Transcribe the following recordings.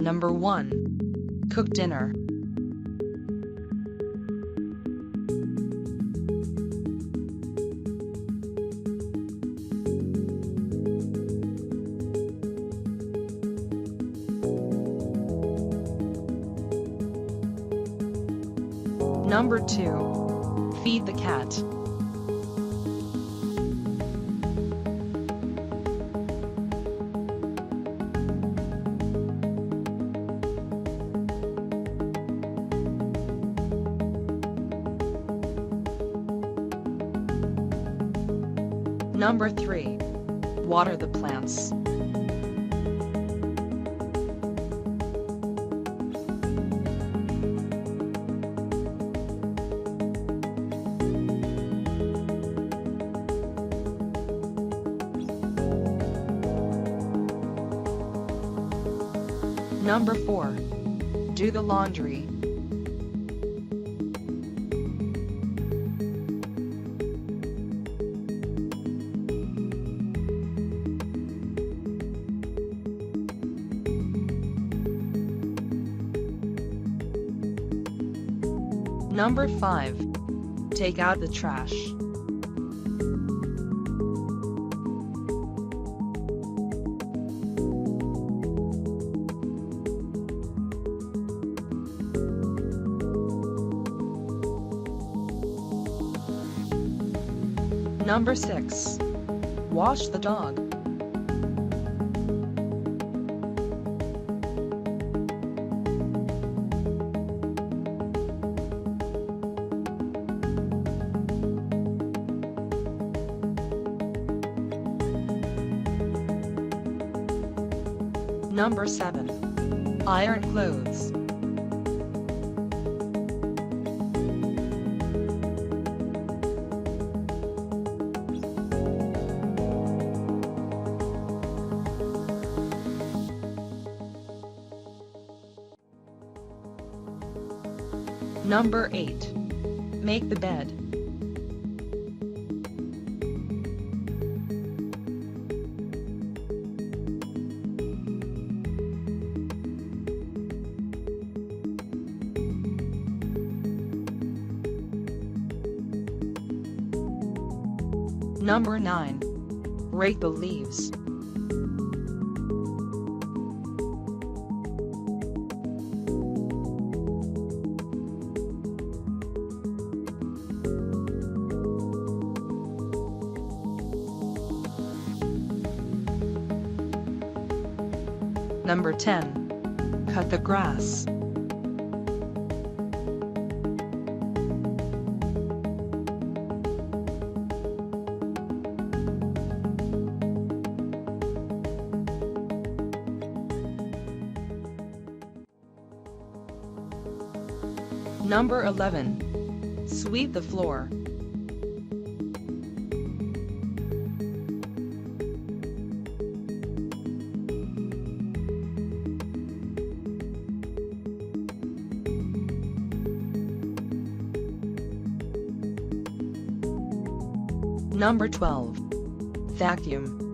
Number 1. Cook dinner. Number 2. Feed the cat. Number 3. Water the plants. Number 4. Do the laundry. Number 5. Take out the trash. Number 6. Wash the dog. Number 7. Iron clothes. Number 8. Make the bed. Number 9. Rake the leaves. Number 10. Cut the grass. Number 11. Sweep the floor. Number 12. Vacuum.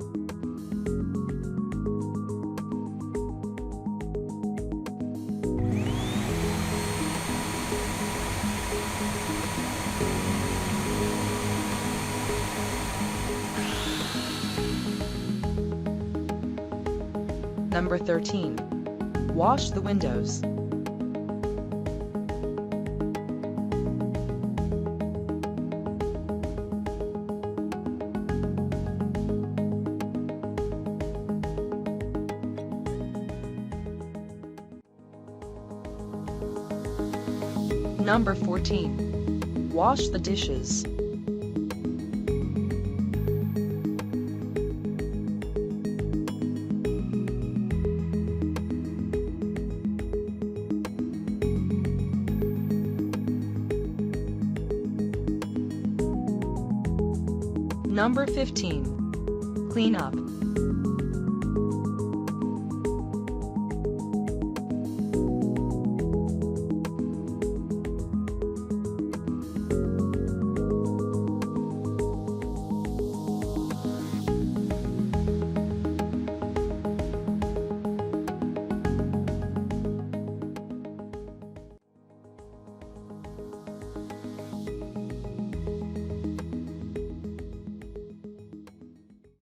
Number 13. Wash the windows. Number 14. Wash the dishes. Number 15. Clean up.